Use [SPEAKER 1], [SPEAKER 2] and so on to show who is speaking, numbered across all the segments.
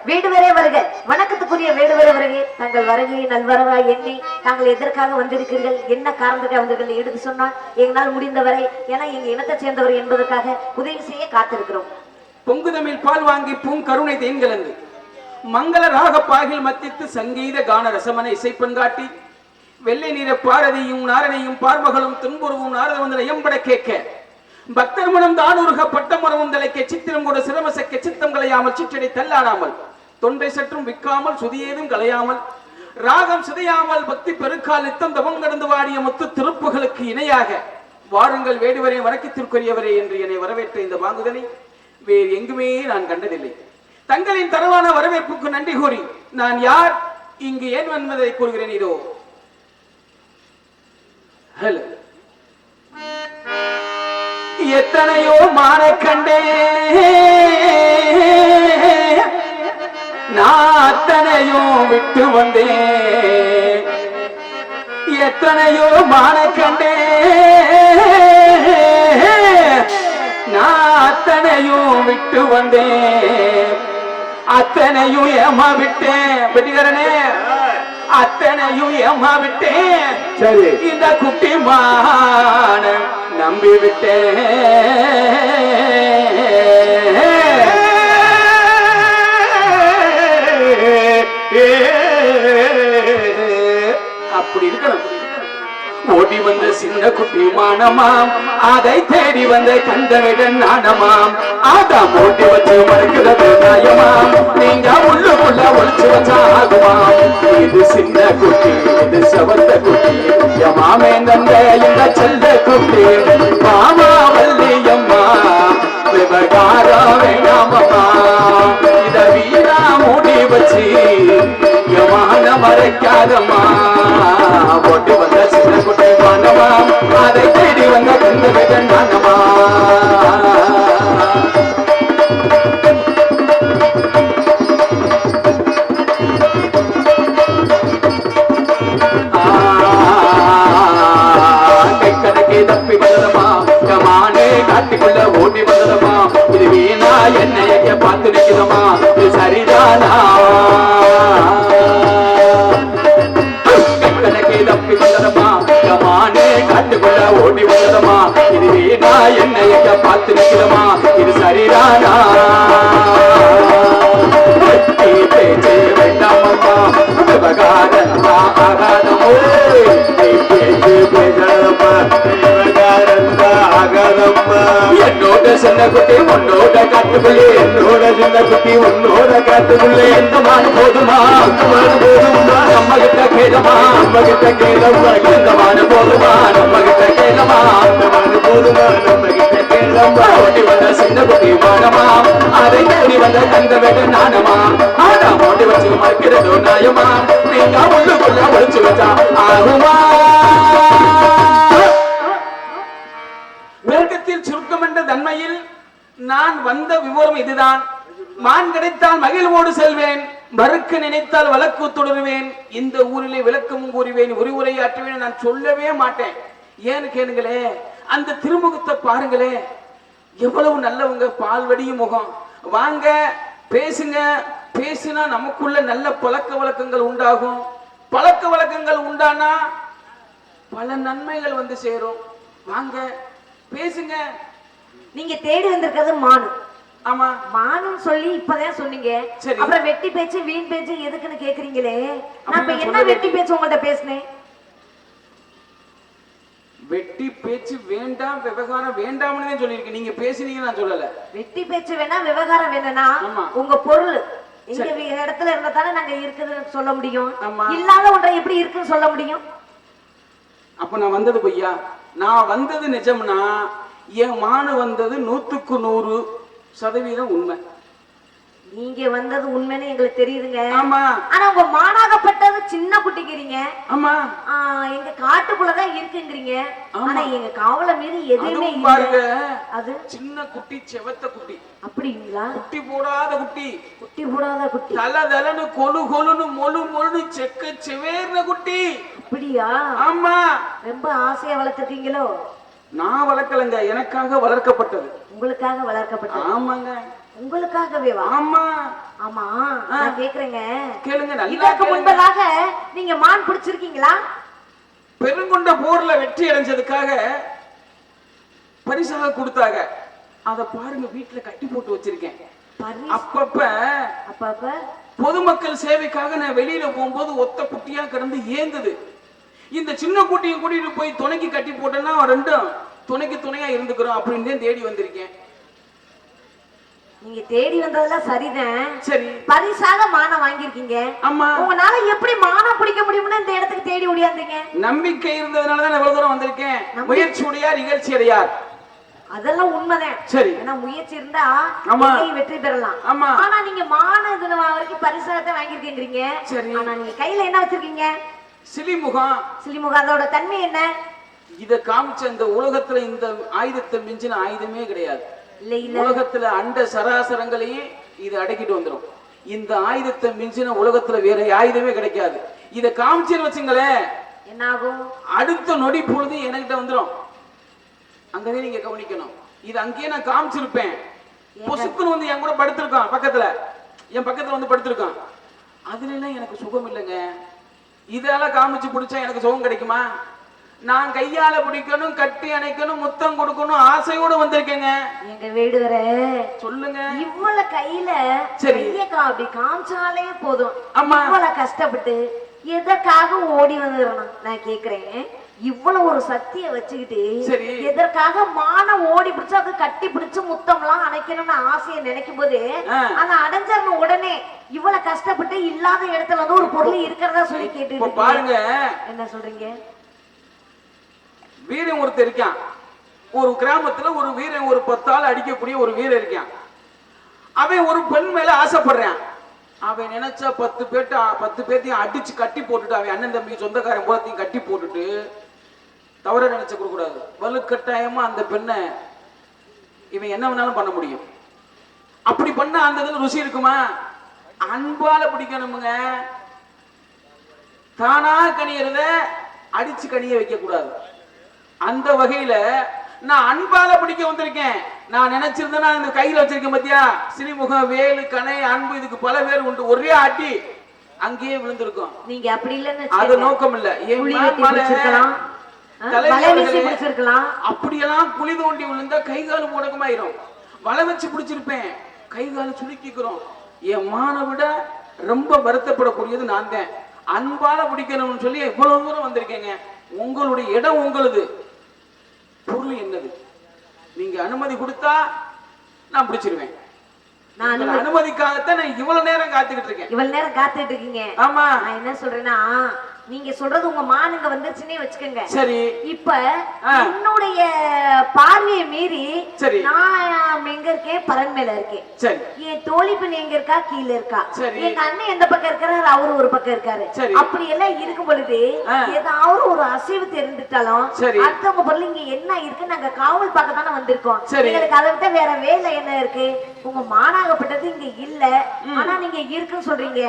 [SPEAKER 1] வேடுவரே வருக. வணக்கத்துக்குரிய வேடுவரே வருகை. தங்கள் வருகையை நல்வரவா எண்ணி தாங்கள் எதற்காக வந்திருக்கிறீர்கள், என்ன காரணத்துக்காக வந்திருக்கீர்கள் எடுத்து சொன்னால் எங்களால் முடிந்தவரை, ஏன்னா எங்க இனத்தை சேர்ந்தவர் என்பதற்காக உதவி செய்ய காத்திருக்கிறோம்.
[SPEAKER 2] பொங்குதமிழ் பால் வாங்கி பூங்கருணை தேன் கலந்து மங்கள ராக பாகில் மத்தித்து சங்கீத கான ரசமன இசைப்பெண் காட்டி வெள்ளை நிற பாரதியும் நாரனையும் பார்மகளும் துன்புறவும் நாரதவந்த எம்பட கேட்க பக்தர் மனம் தானூருக பட்டமரமும் தலைக்க சித்திரம் கூட சிரமசக்க சித்தம் கலையாமல் சிற்றடை தள்ளாடாமல் தொண்டை சற்றும் விற்காமல் சுதியேதும் கலையாமல் ராகம் சிதையாமல் பக்தி பெருக்கால் நித்தம் தவம் கடந்து வாடிய முத்து திருப்புகளுக்கு இணையாக வாருங்கள் வேடுவரே வணக்கத்திற்குரியவரே என்று என்னை வரவேற்ற இந்த வாங்குதலை வேறு எங்குமே நான் கண்டதில்லை. தங்களின் தரவான வரவேற்புக்கு நன்றி கூறி நான் யார், இங்கு ஏன் வந்ததை கூறுகிறேன். இதோ ஹலோ. எத்தனையோ மான கண்டே நான் அத்தனையும் விட்டு வந்தேன். எத்தனையோ மான கண்டே நான் அத்தனையும் விட்டு வந்தேன். அத்தனையும் ஏமா விட்டேன் பெட்டிகரனே, அத்தனையும் ஏமா விட்டேன். சரி, இந்த குட்டி மான நம்பி விட்டேன். அப்படி இருக்கணும். ஓடி வந்த சின்ன குட்டி மானமாம், அதை தேடி வந்த கண்டவிடன் நாணமாம். ஆதாம் ஓட்டி வச்சு மறுக்கிறது நியாயமாம், நீங்க உள்ளுக்குள்ள ஒழிச்சு வச்சா ஆகுமாம். இது சின்ன குட்டி, இது செவத்த குட்டி, மாமே நந்த இந்த செல்ல குட்டி. மாமா வள்ளியம்மா விவகாரம் வேணாமம்மா, இத வீரா மூடி வச்சு யமான மறைக்காதம்மா. ஓட்டி வந்த சின்ன குட்டி மானமா, அதை தேடி வந்த கண்டவிடன் நாணமா. தப்பி வந்ததமா, கமானே காட்டுக்குள்ள ஓடி வந்ததமா. இது வீணா என்னைய பார்த்து நிற்கிறமா, இது சரிதானா? கணக்கே தப்பி வந்ததமா, கமானே காட்டுக்குள்ள ஓடி வந்ததமா. இது வீணா என்னைய பார்த்து நிற்கிறமா, இது சரிதானா? பேச்சு வேண்டாமம்மா, விவகாரமா ஆகாதமோ. என்னோட சின்ன குட்டி உன்னோட காட்டுக்குள்ளே, என்னோட சின்ன குட்டி உன்னோட காட்டுக்குள்ளே. எந்த மாடு போதுமா, போதுமா நம்ம கிட்ட கேளமா, நம்ம கிட்ட கேளமா. எந்த மாடு போதுமா, நம்ம கிட்ட கேளமா, மாடு போதுமா நம்ம கிட்ட கேளமா. ஓடி வந்த சின்ன குட்டி மானமா, அதை தேடி வந்த கந்த வேட நாணமா. ஆனா ஓடி வச்சு மறுக்கிறதோ நியாயமா, நீங்க உள்ளுக்குள்ள ஒழிச்சு வச்சா ஆகுமா? மிருகத்தில் சுருக்கம் என்ற தன்மையில் நான் வந்த விவரம் இதுதான். மான் கிடைத்தால் மகிழ்வோடு செல்வேன், மறுக்க நினைத்தால் வழக்கு தொடருவேன். இந்த ஊரிலே விளக்கமும் கூறுவேன், உரையாற்றுவேன். நான் சொல்லவே மாட்டேன். ஏன்னு கேளுங்களே, அந்த திருமுகத்தை பாருங்களே, எவ்வளவு நல்லவங்க, பால்வடியும் முகம். வாங்க பேசுங்க, பேசினா நமக்குள்ள நல்ல பழக்க வழக்கங்கள் உண்டாகும். பழக்க வழக்கங்கள் உண்டானா பல நன்மைகள் வந்து சேரும். வாங்க பேசுங்க.
[SPEAKER 1] நீங்க தேடி வந்திருக்கிறது மானு.
[SPEAKER 2] ஆமா,
[SPEAKER 1] மானுன்னு சொல்லி இப்பதான் சொன்னீங்க. அப்புறம் வெட்டி பேச்சு வீண் பேச்சு எதுக்குன்னு கேக்குறீங்களே. நான் இப்ப என்ன வெட்டி பேச்சு உங்கள்ட்ட பேசினேன்?
[SPEAKER 2] வெட்டி பேச்சு வேண்டாம், விவகாரம் வேண்டாம்னு சொல்லியிருக்கேன். நீங்க பேசுனீங்க, நான் சொல்லல.
[SPEAKER 1] வெட்டி பேச்சு வேணா, விவகாரம் வேணா. உங்க பொருள் எங்க இடத்துல இருந்தா தானே நாங்க இருக்குதுன்னு சொல்ல முடியும். இல்லாத ஒன்றை எப்படி இருக்குன்னு சொல்ல முடியும்?
[SPEAKER 2] அப்ப நான் வந்தது பொய்யா? நான் வந்தது நிஜம்னா என் மானு வந்தது 100% உண்மை.
[SPEAKER 1] நீங்க வந்தது உண்மைன்னு எங்களுக்கு தெரியுதுங்க.
[SPEAKER 2] ஆமா,
[SPEAKER 1] ஆனா உங்க மானாகப்பட்டது சின்ன குட்டிக்கிறீங்க.
[SPEAKER 2] ஆமா,
[SPEAKER 1] எங்க காட்டுக்குள்ளதான் இருக்குங்கிறீங்க. ஆனா எங்க காவல மீறி எதுவுமே
[SPEAKER 2] பாருங்க.
[SPEAKER 1] அது
[SPEAKER 2] சின்ன குட்டி, செவத்த குட்டி.
[SPEAKER 1] அப்படிங்களா?
[SPEAKER 2] குட்டி போடாத குட்டி,
[SPEAKER 1] குட்டி போடாத குட்டி,
[SPEAKER 2] தல தலனு கொலு கொலுன்னு மொழு மொழு செக்க செவேர்ன குட்டி.
[SPEAKER 1] அப்படியா?
[SPEAKER 2] ஆமா.
[SPEAKER 1] ரொம்ப ஆசையா வளர்த்துருக்கீங்களோ?
[SPEAKER 2] நான் வளர்க்கலங்க, எனக்காக வளர்க்கப்பட்டது.
[SPEAKER 1] உங்களுக்காக வளர்க்கப்பட்டது?
[SPEAKER 2] ஆமாங்க.
[SPEAKER 1] உங்களுக்காகவே வா?
[SPEAKER 2] ஆமா
[SPEAKER 1] ஆமா, நான் கேக்குறேங்க.
[SPEAKER 2] கேளுங்க, நல்லா
[SPEAKER 1] இதற்கு
[SPEAKER 2] கேளுங்க.
[SPEAKER 1] முன்பதாக நீங்க மான் பிடிச்சிருக்கீங்களா?
[SPEAKER 2] பெருங்கொண்ட போர்ல வெற்றி அடைஞ்சதுக்காக பரிசாக கொடுத்தாங்க. அத பாருங்க, வீட்டுல கட்டி போட்டு வச்சிருக்கேன். அப்பப்ப
[SPEAKER 1] அப்பப்ப
[SPEAKER 2] பொதுமக்கள் சேவைக்காக நான் வெளியில போகும்போது ஒத்த குட்டியா கிடந்து ஏங்குது. இந்த சின்ன குட்டியை கூட்டிட்டு போய் துணைக்கு கட்டி போட்டேன்னா ரெண்டும் துணைக்கு துணையா இருந்துக்கிறோம் அப்படின்னு தேடி வந்திருக்கேன்.
[SPEAKER 1] நீங்க தேடி வந்ததெல்லாம் சரிதான்.
[SPEAKER 2] சரி,
[SPEAKER 1] பரிசாக மானை வாங்கியிருக்கீங்க.
[SPEAKER 2] ஆமா.
[SPEAKER 1] உங்களால எப்படி மானை பிடிக்க முடியும்னு இந்த இடத்துக்கு தேடி ஓடியாந்தீங்க?
[SPEAKER 2] நம்பிக்கை இருந்ததுனாலதான் இவ்வளவு தூரம் வந்திருக்கேன். முயற்சி உடையார் இகழ்ச்சி அடையார்.
[SPEAKER 1] அதெல்லாம் உண்மைதான்.
[SPEAKER 2] சரி,
[SPEAKER 1] ஏன்னா முயற்சி இருந்தா
[SPEAKER 2] ஆமா,
[SPEAKER 1] வெற்றி பெறலாம்.
[SPEAKER 2] ஆமா.
[SPEAKER 1] ஆனா நீங்க மான தினம் வரைக்கும் பரிசாகத்தை வாங்கியிருக்கீங்க.
[SPEAKER 2] சரி,
[SPEAKER 1] ஆனா நீங்க கையில என்ன வச்சிருக்கீங்க?
[SPEAKER 2] சிலிமுகம்.
[SPEAKER 1] சிலிமுகம், அதோட தன்மை என்ன?
[SPEAKER 2] இத காமிச்ச இந்த உலகத்துல இந்த ஆயுதத்தை மிஞ்சின ஆயுதமே கிடையாது.
[SPEAKER 1] இல்ல இல்ல,
[SPEAKER 2] உலகத்துல அண்ட சராசரங்களையே இது அடக்கிட்டு வந்துடும். இந்த ஆயுதத்தை மிஞ்சின உலகத்துல வேற ஆயுதமே கிடைக்காது. இத காமிச்சுன்னு வச்சுங்களேன்,
[SPEAKER 1] என்ன ஆகும்?
[SPEAKER 2] அடுத்த நொடி பொழுது என்கிட்ட வந்துடும். அங்கவே நீங்க கவனிக்கணும். இது அங்கேயே நான் காமிச்சிருப்பேன். பொசுக்குன்னு வந்து என் கூட படுத்திருக்கான், பக்கத்துல என் பக்கத்துல வந்து படுத்திருக்கான். அதுல எல்லாம் எனக்கு சுகம் இல்லைங்க. இதெல்லாம் காமிச்சு பிடிச்சா எனக்கு சுகம் கிடைக்குமா? நான் கையால பிடிக்கணும், கட்டி அணைக்கணும், முத்தம் கொடுக்கணும் ஆசையோட வந்திருக்கேங்க.
[SPEAKER 1] எங்க வீடு வர
[SPEAKER 2] சொல்லுங்க.
[SPEAKER 1] இவ்வளவு கையில
[SPEAKER 2] சரி,
[SPEAKER 1] அப்படி காமிச்சாலே போதும்.
[SPEAKER 2] ஆமா,
[SPEAKER 1] இவ்வளவு கஷ்டப்பட்டு எதற்காக ஓடி வந்துடணும்? நான் கேக்குறேன், இவ்வளவு ஒரு சக்தியை வச்சுக்கிட்டு எதற்காக மான ஓடி பிடிச்சு அதை கட்டி பிடிச்சு முத்தம் எல்லாம் அணைக்கணும்னு ஆசையை நினைக்கும் போது அதை அடைஞ்சிடணும். உடனே இவ்வளவு கஷ்டப்பட்டு இல்லாத இடத்துல வந்து ஒரு பொருள் இருக்கிறதா சொல்லி கேட்டு
[SPEAKER 2] பாருங்க.
[SPEAKER 1] என்ன சொல்றீங்க?
[SPEAKER 2] வீரன் ஒருத்தர் இருக்கான். ஒரு கிராமத்துல ஒரு வீரன், ஒரு 10 ஆள் அடிக்கக்கூடிய ஒரு வீரன் இருக்கான். அவன் ஒரு பெண் மேல ஆசைப்படுறான். அவன் நினைச்சா 10 பேர்த்தையும் அடிச்சு கட்டி போட்டுட்டு, அவன் அண்ணன் தம்பி சொந்தக்காரன் போலத்தையும் கட்டி போட்டுட்டு தவற நினைச்ச கொடுக்க கூடாது. வலுக்கட்டாயமா அந்த பெண்ணை இவன் என்ன வேணாலும் பண்ண முடியும். அப்படி பண்ண அந்த இதுல ருசி இருக்குமா? அன்பால பிடிக்கணுமுங்க. தானா கனியறத அடிச்சு கனிய வைக்க கூடாது. அந்த வகையில நான் அன்பால பிடிக்க வந்திருக்கேன். நான் நினைச்சிருந்தேன்னா இந்த கையில வச்சிருக்கேன் பத்தியா, சினிமுகம், வேலு, கணை, அன்பு, இதுக்கு பல பேர் உண்டு. ஒரே அடி அங்கேயே விழுந்திருக்கும்.
[SPEAKER 1] நீங்க அப்படி இல்லன்னு
[SPEAKER 2] அது நோக்கம் இல்ல. அப்படியெல்லாம் குழி தோண்டி விழுந்தா கை கால் முடக்கமாயிரும். வலை வச்சு பிடிச்சிருப்பேன், கை கால சுளுக்கிக்கிறோம். என் மான விட ரொம்ப வருத்தப்படக்கூடியது நான் தான். அன்பால பிடிக்கணும்னு சொல்லி இவ்வளவு தூரம் வந்திருக்கேங்க. உங்களுடைய இடம் உங்களுது, பொருள் என்னது. நீங்க அனுமதி கொடுத்தா நான் பிடிச்சிருவேன். நான் அனுமதிக்காகத்தான் நான் இவ்வளவு நேரம் காத்துக்கிட்டு இருக்கேன்.
[SPEAKER 1] இவ்வளவு நேரம் காத்துட்டு இருக்கீங்க? ஆமா. நான் என்ன சொல்றேன்னா, நீங்க சொல்றது உங்க மானுங்க வந்துருச்சுன்னே வச்சுக்கோங்க. சரி, இப்ப என்னுடைய பார்வையை மீறி சரி நான் எங்க இருக்கேன்? பரன் மேல இருக்கேன். சரி, என் தோழி பெண் எங்க இருக்கா? கீழே இருக்கா. சரி, எங்க அண்ணன் எந்த பக்கம் இருக்காரு? அவரு ஒரு பக்கம் இருக்காரு. அப்படி எல்லாம் இருக்கும் பொழுது ஏதாவது ஒரு அசைவு தெரிஞ்சுட்டாலும் அடுத்தவங்க பொருள் இங்க என்ன இருக்கு நாங்க காவல் பார்க்க தானே வந்திருக்கோம். எங்களுக்கு அதை விட்ட வேற வேலை என்ன இருக்கு? உங்க மானாகப்பட்டது இங்க இல்ல, ஆனா நீங்க இருக்குன்னு சொல்றீங்க.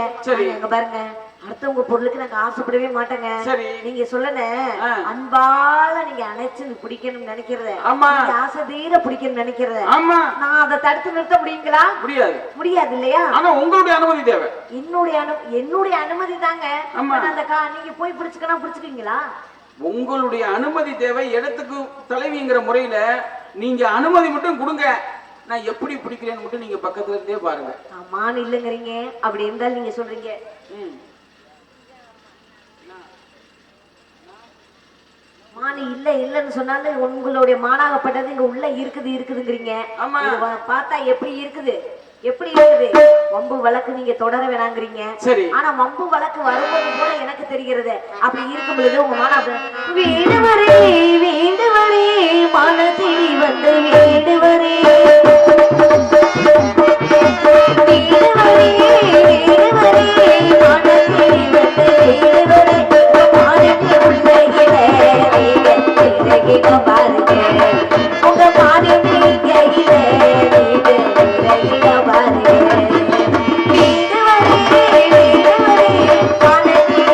[SPEAKER 1] அங்க பாருங்க, அடுத்தவங்க பொருளுக்கு நாங்க ஆசைப்படவே மாட்டேங்க. நீங்க சொல்லல அன்பால நீங்க அணைச்சு பிடிக்கணும்னு நினைக்கிறத, ஆசை தீர பிடிக்கணும்னு நினைக்கிறத நான் அதை தடுத்து நிறுத்த முடியுங்களா? முடியாது. முடியாது இல்லையா? ஆனா உங்களுடைய அனுமதி தேவை. என்னுடைய அனுமதி தாங்க. அந்த நீங்க போய் பிடிச்சுக்கனா பிடிச்சுக்கீங்களா?
[SPEAKER 2] உங்களுடைய அனுமதி தேவை. இடத்துக்கு தலைவிங்கிற முறையில நீங்க அனுமதி மட்டும் கொடுங்க. நான் எப்படி பிடிக்கிறேன்னு மட்டும் நீங்க பக்கத்துல இருந்தே பாருங்க.
[SPEAKER 1] ஆமான்னு இல்லைங்கிறீங்க. அப்படி இருந்தாலும் நீங்க சொல்றீங்க மானி இல்ல இல்லன்னு சொன்னாலும் உங்களுடைய மானாகப்பட்டது இங்க உள்ள இருக்குதுங்கிறீங்க. பார்த்தா எப்படி இருக்குது? எப்படி இருக்குது? வம்பு வழக்கு நீங்க தொடர வேணாங்கிறீங்க. ஆனா வம்பு வழக்கு வரும்போது கூட எனக்கு தெரிகிறது. அப்படி இருக்கும் பொழுது உங்க மானா வேண்டுவரே வேண்டுவரே மனதி வந்து வேண்டுவரே வேண்டுவரே வேண்டுவரே மனதி வந்து வேண்டுவரே மானதி உள்ள பாருங்க உங்க மாறி கையில பாருங்க வீடு வரே பானதி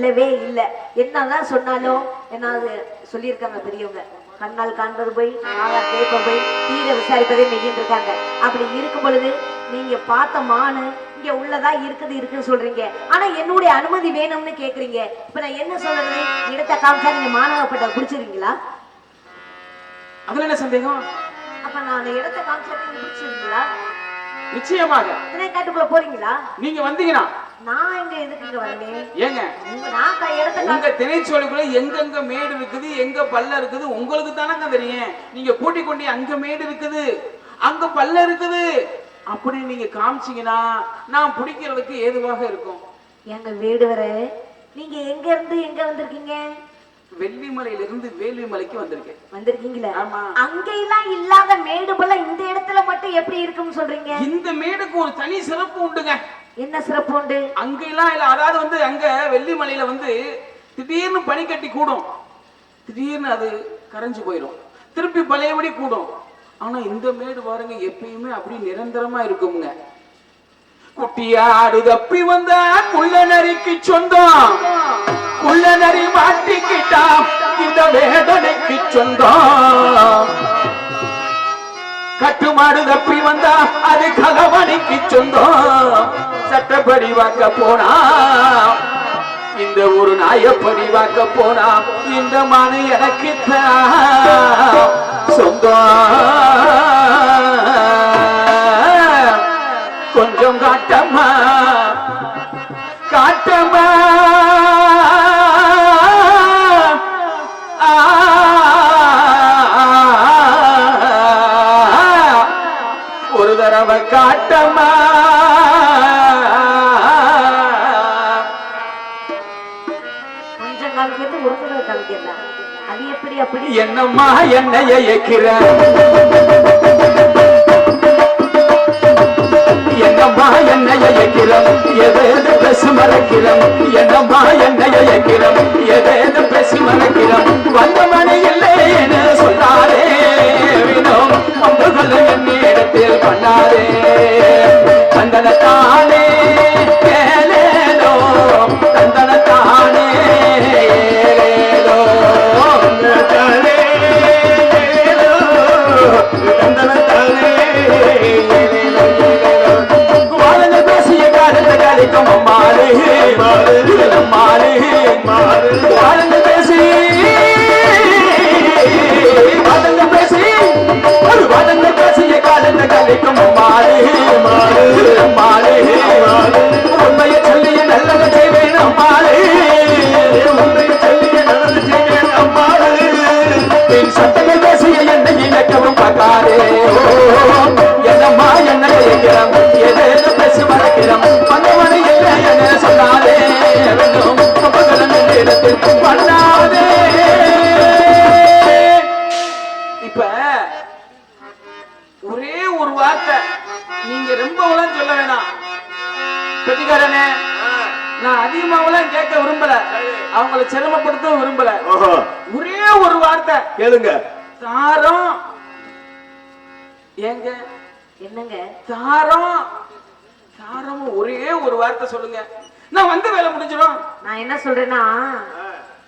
[SPEAKER 1] இல்லவே இல்லை. என்னதான் சொன்னாலும் என்ன சொல்லியிருக்காங்க பெரியவங்க, கண்ணால் காண்பது போய் நாளால் கேட்ப போய் தீர விசாரிப்பதே மெய்யின்னு இருக்காங்க. அப்படி இருக்கும் பொழுது நீங்க பார்த்த மானு இங்க உள்ளதா இருக்குன்னு சொல்றீங்க, ஆனா என்னுடைய அனுமதி வேணும்னு கேக்குறீங்க. இப்ப நான் என்ன சொல்றது, இடத்த காமிச்சா நீங்க மாணவப்பட்ட குடிச்சிருக்கீங்களா?
[SPEAKER 2] அதுல என்ன சந்தேகம்?
[SPEAKER 1] அப்ப நான் இடத்த காமிச்சா நீங்க குடிச்சிருக்கீங்களா?
[SPEAKER 2] நிச்சயமாக.
[SPEAKER 1] காட்டுக்குள்ள போறீங்களா?
[SPEAKER 2] நீங்க வந்தீங்கன்னா
[SPEAKER 1] நான் எங்க எதுக்குங்க வரேன்?
[SPEAKER 2] ஏங்க உங்க திணைச்சோலைக்குள்ள எங்கெங்க மேடு இருக்குது, எங்க பல்ல இருக்குது உங்களுக்கு தானங்க தெரியும். நீங்க கூட்டிக் கொண்டு அங்க மேடு இருக்குது, அங்க பல்ல இருக்குது அப்படி நீங்க காமிச்சீங்கன்னா நான் பிடிக்கிறதுக்கு ஏதுவாக இருக்கும்.
[SPEAKER 1] எங்க வீடு வர நீங்க எங்க இருந்து எங்க வந்திருக்கீங்க?
[SPEAKER 2] வெள்ளிமலையில இருந்து வேள்விமலைக்கு வந்திருக்கேன்.
[SPEAKER 1] வந்திருக்கீங்களா?
[SPEAKER 2] ஆமா.
[SPEAKER 1] அங்க எல்லாம் இல்லாத மேடு போல இந்த இடத்துல மட்டும் எப்படி இருக்குன்னு சொல்றீங்க?
[SPEAKER 2] இந்த மேடுக்கு ஒரு தனி சிறப்பு உண்டுங்க.
[SPEAKER 1] என்ன சிறப்பு உண்டு?
[SPEAKER 2] அங்க எல்லாம் இல்ல, அதாவது வந்து அங்க வெள்ளிமலையில வந்து திடீர்னு பனிக்கட்டி கூடும், திடீர்னு அது கரைஞ்சு போயிடும், திருப்பி பழையபடி கூடும். ஆனா இந்த மேடு பாருங்க எப்பயுமே அப்படி நிரந்தரமா இருக்குங்க. குட்டியாடு தப்பி வந்தா குள்ள நரிக்கு சொந்தம், குள்ள நரி மாட்டிக்கிட்டா இந்த வேதனைக்கு சொந்தம். கட்டுமாடு தப்பி வந்தா அது கலவணிக்கு சொந்தம். சட்டப்படி வாக்க போனா இந்த ஒரு நாயப்படி வாக்க போனா இந்த மனு எனக்கு சொந்தம். கொஞ்சம் காட்டம்மா காட்டம்மா ஒரு தடவை காட்டம்மா.
[SPEAKER 1] கொஞ்சம் காமிக்கிறது ஒரு தடவை காமிக்கிறதா? அது எப்படி? அப்படி
[SPEAKER 2] என்னம்மா என்னைய ஏக்கிற, என்னம்மா என்னைய ஏக்கிறம், எதேது பேசி மறக்கிறோம். என்னம்மா என்னைய ஏக்கிறம், எதேது பேசி மறக்கிறோம். வந்த மணி இல்லைன்னு சொன்னாரே வினோம், அம்புகளை என்னிடத்தில் பண்ணாரே. தந்தனத்தானே ஏலேலோ, தந்தனத்தானே ஏலேலோ, தந்தனத்தானே பேசிய காலத்தை கழிக்கும் அம்மாறு அம்மாறு வாழ்ந்து பேசி ஒரு வதங்க பேசிய காலத்தை கழிக்கும் அம்மாறு அம்மாறு. உண்மையை சொல்லிய நல்லதை செய்வேன் அம்மாறு, உண்மையை சொல்லிய நல்லதை செய்வேன் அம்மாறு. என் சட்டையை பேசிய என்னை இழக்கவும் பார்க்காதே. என்னம்மா என்ன இருக்கிறோம், எதேது பேசி மறக்கிறோம். வந்தவனை இல்லை என்ன சொன்னாரே பண்ணாதே. இப்ப ஒரே ஒரு வார்த்தை நீங்க ரொம்பவெல்லாம் சொல்ல வேணாம் பெட்டிக்காரனே. நான் அதிகமாவெல்லாம் கேட்க விரும்பல, அவங்களை சிரமப்படுத்தவும் விரும்பல. ஒரே ஒரு வார்த்தை
[SPEAKER 3] கேளுங்க.
[SPEAKER 2] தாரம். ஏங்க
[SPEAKER 1] என்னங்க
[SPEAKER 2] தாரம்? தாரம் ஒரே ஒரு வார்த்தை சொல்லுங்க, நான் வந்து வேலை முடிஞ்சிடும்.
[SPEAKER 1] நான் என்ன சொல்றேன்னா,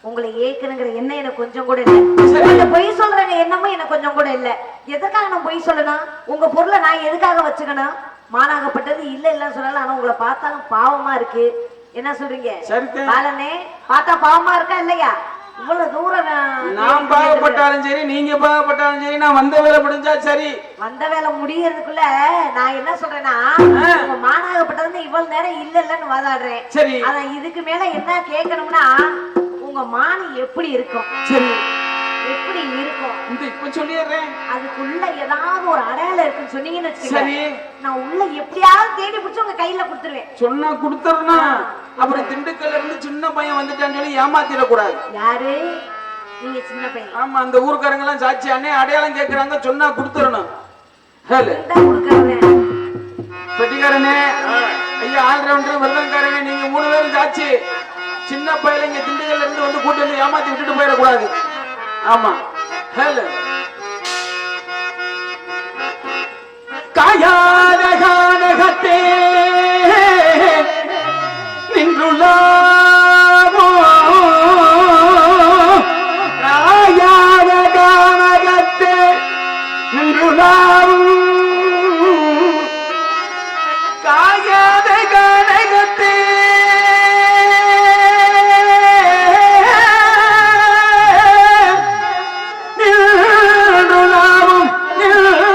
[SPEAKER 1] உங்களை ஏக்கணுங்கிற என்ன எனக்கு கொஞ்சம் கூட இல்ல. பொய் சொல்றாங்க என்னமோ எனக்கு கொஞ்சம் கூட இல்ல. எதுக்காக நான் பொய் சொல்லணும்? உங்க பொருளை நான் எதுக்காக வச்சுக்கணும்? மானாகப்பட்டது இல்ல இல்லன்னு சொல்லலாம், ஆனா உங்களை பார்த்தாலும் பாவமா இருக்கு. என்ன சொல்றீங்க? பாலனே பார்த்தா பாவமா இருக்கா இல்லையா? இவ்வளவு தூரம்
[SPEAKER 2] நான் பாவப்பட்டாலும் சரி, நீங்க பாவப்பட்டாலும் சரி, நான் வந்த வேலை முடிஞ்சா சரி.
[SPEAKER 1] வந்த வேலை முடியறதுக்குள்ள நான் என்ன சொல்றேன்னா, உங்க மானாகப்பட்டது இவ்வளவு நேரம் இல்ல இல்லன்னு வாதாடுறேன்.
[SPEAKER 2] சரி,
[SPEAKER 1] ஆனா இதுக்கு மேல என்ன கேட்கணும்னா, உங்க மானு எப்படி இருக்கும்?
[SPEAKER 2] சரி
[SPEAKER 1] எப்படி இருக்கும்?
[SPEAKER 2] இந்த இப்ப சொல்லிடுறேன்.
[SPEAKER 1] அதுக்குள்ள ஏதாவது ஒரு அடையாளம் இருக்குன்னு சொன்னீங்கன்னு வச்சுக்கோங்க,
[SPEAKER 2] சரி
[SPEAKER 1] நான் உள்ள எப்படியாவது தேடி பிடிச்சு உங்க கையில கொடுத்துருவேன்.
[SPEAKER 2] சொன்னா கொடுத்துறனா? அப்புறம் திண்டுக்கல்ல இருந்து சின்ன பையன் வந்துட்டான்னு சொல்லி ஏமாத்திடக்கூடாது.
[SPEAKER 1] யாரு நீங்க? சின்ன பையன்?
[SPEAKER 2] ஆமா, அந்த ஊருக்காரங்க எல்லாம் சாட்சி அண்ணே அடையாளம் கேட்கறாங்க, சொன்னா கொடுத்துறணும். பெட்டிக்காரனே, ஐயா ஆல்ரவுண்டர் விருதங்காரனே, நீங்க 3 பேரும் சாட்சி. சின்ன பையல இங்க திண்டுக்கல்ல இருந்து வந்து கூட்டி வந்து ஏமாத்தி விட்டுட்டு போயிடக்கூடாது. ஆமா, காயாத கானகத்தே நின்றுள்ளாமோ காயாத கனகத்தே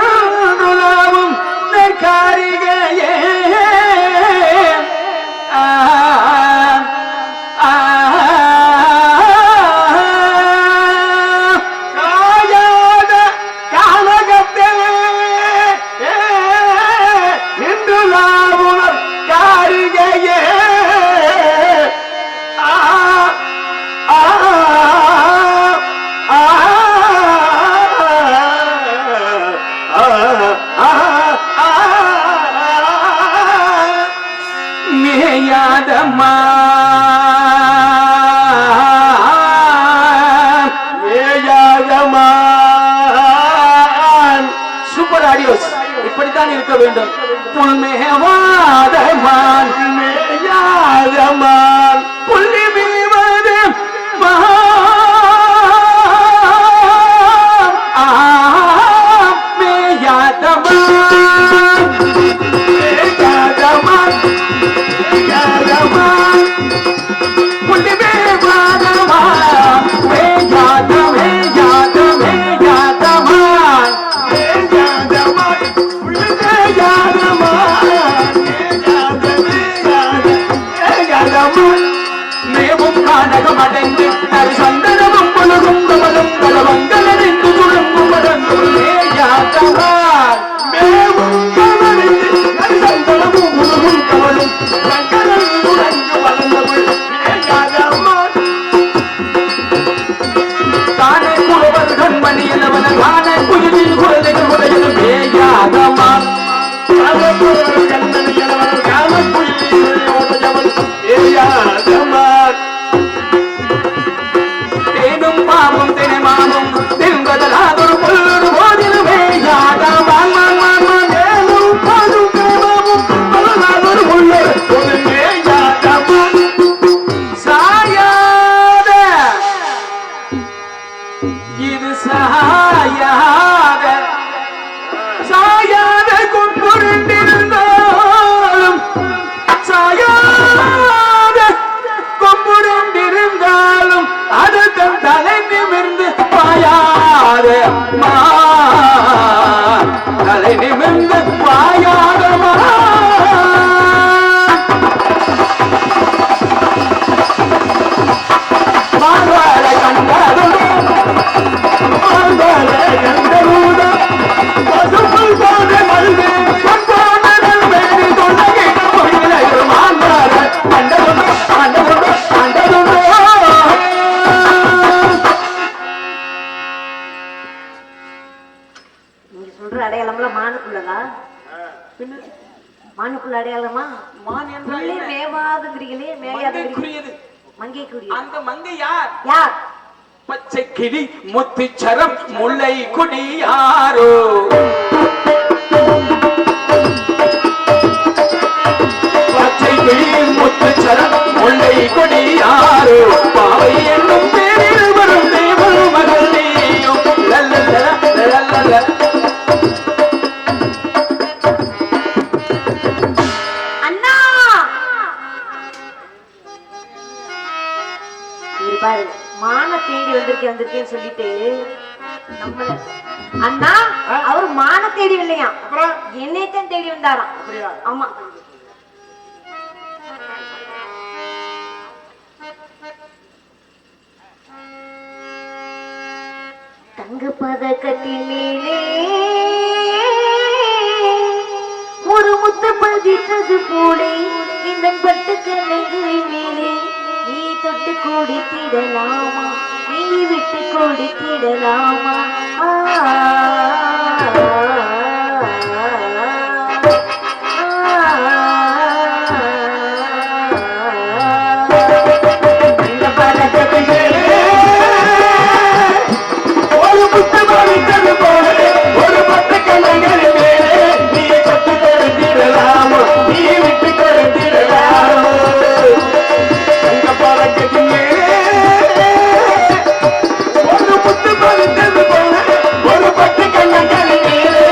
[SPEAKER 2] நின்றுலாவும் நெற்காரிகையே காயாத கானகத்தே நின்றுலாவுணர் காரிகையே மேயாதம்மா மேயாதம்மா சூப்பர் ஆடியோஸ் இப்படித்தான் இருக்க வேண்டும். புல்மேவாதமான் மேயாதமான் புள்ளி மீவது மேவும் கானகம் அடைந்து அது சந்தனமும் புலகும் கமலும் கலவங்களறிந்து துளங்கும் மடங்கும் மேயாதமான் மேவும் கமலிந்து அது சந்தனமும் புலகும் கமலும் சங்கரம் துளங்கு வளர்ந்தவள் மேயாதமான் தானே குலவர் கண்மணி எனவன தானே குயிலில் குழந்தைகள் உடையது மேயாதமான் கண்மணி எனவன காம குயிலில் உடையவன் மேயாதமான் தேனும் பாமும் தினைமாமும் தின்பதலாதொரு பொல்லொரு போதில் மேயாதமான் மேலும் பாலும் தினைமாமும் பலனாதொரு பொல்லொரு போதில் மேயாதமான் சாயாத இது சாயாத சாயாத கொம்புருண்டிருந்தாலும் சாயாத கொம்புருண்டிருந்தாலும் அது தன் தலை நிமிர்ந்து பாயாத தலை நிமிர்ந்து பாயாத மார்வாழ கண்டதும் மார்வாழ கண்டதும் பசுப்புல் போன்ற மல்வே பொன்போன்ற நல்வேலி தொண்டகிட மொழிகளை மார்வாழ கண்டதும் கண்டதும் கண்டதும்
[SPEAKER 1] நீங்க சொல்ற அடையாளம்லாம் மானுக்குள்ளதா? மானுக்குள்ள அடையாளமா?
[SPEAKER 2] மான் என்றால்
[SPEAKER 1] உள்ளே
[SPEAKER 2] என்ன?
[SPEAKER 1] மேவாதுங்கிறீங்களே, மேயாதுங்கிறீங்களே.
[SPEAKER 2] மங்கைக்குரியது.
[SPEAKER 1] மங்கைக்குரிய
[SPEAKER 2] அந்த மங்கை யார்?
[SPEAKER 1] யார்?
[SPEAKER 2] பச்சை கிளி முத்துச்சரம் முல்லை கொடி யாரோ பச்சை கிளி முத்துச்சரம் முல்லை கொடி யாரோ பாவை என்னும் பேரில் வரும் தேவரு மகள் நீயும் லல்லல லல்லல
[SPEAKER 1] அண்ணா இங்க பாரு, மான தேடி வந்திருக்கேன்னு சொல்லிட்டு நம்மள அண்ணா அவர் மான தேடி இல்லையா, என்னைத்தான் தேடி வந்தாராம். ஆமா, தங்க பதக்கத்தின் மேலே ஒரு முத்து பதித்தது போலே இந்த பட்டு கண்ணைகளின் மேலே நீ தொட்டு கொடுத்திடலாமா, நீ விட்டு கொடுத்திடலாமா. இந்த பதக்கத்தின் மேலே ஒரு முத்து பதித்தது போலே ஒரு பட்டு கண்ணைகளின் மேலே நீ தொட்டு கொடுத்திடலாமா, நீ விட்டு கொடுத்திடலாமா. அந்த பதக்கத்தின் மேலே ஒரு முத்து பதித்தது போலே ஒரு பட்டு கண்ணைகளின் மேலே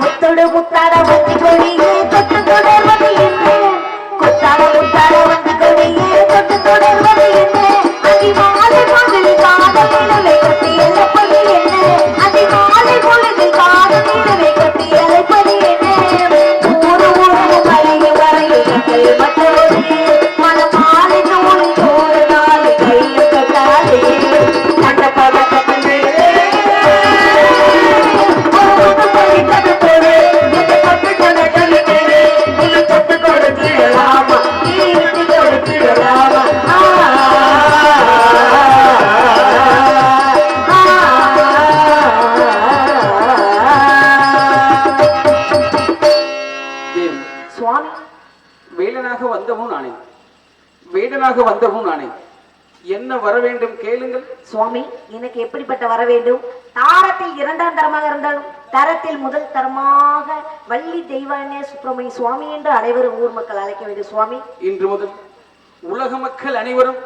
[SPEAKER 1] முத்தோடு முத்தாட வந்து கொடியே தொட்டு தொடர்வது என்ன கொத்தாட முத்தாட வந்து கொடியே தொட்டு தொடர்வது என்ன அதிமாலை பொழுதில் காதல் நிலவை கட்டி அழைப்பது என்ன அதிமாலை பொழுதில் காதல் நிலவை கட்டி அழைப்பது என்ன ஊரு ஊரு மலையை வரையில் மற்றொரு மனமாலை நூல் தோறு நாளை கையில் கட்டாதே கண்ட பதக்கத்திலே சுவாமி
[SPEAKER 2] வேலனாக வந்தவும் நானே வேடனாக வந்தவும் நானே என்ன வர வேண்டும் கேளுங்கள்
[SPEAKER 1] சுவாமி எனக்கு எப்படிப்பட்ட வர வேண்டும் தாரத்தில் இரண்டாம் தரமாக இருந்தாலும் தரத்தில் முதல் தரமாக வள்ளி தெய்வானே சுப்பிரமணிய சுவாமி என்று அனைவரும் ஊர் மக்கள் அழைக்க வேண்டும் சுவாமி
[SPEAKER 2] இன்று முதல் உலக மக்கள் அனைவரும்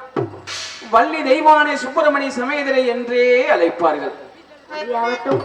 [SPEAKER 2] வள்ளி தெய்வானே சுப்பிரமணிய சமேதரை என்றே அழைப்பார்கள்
[SPEAKER 1] ஆகட்டும்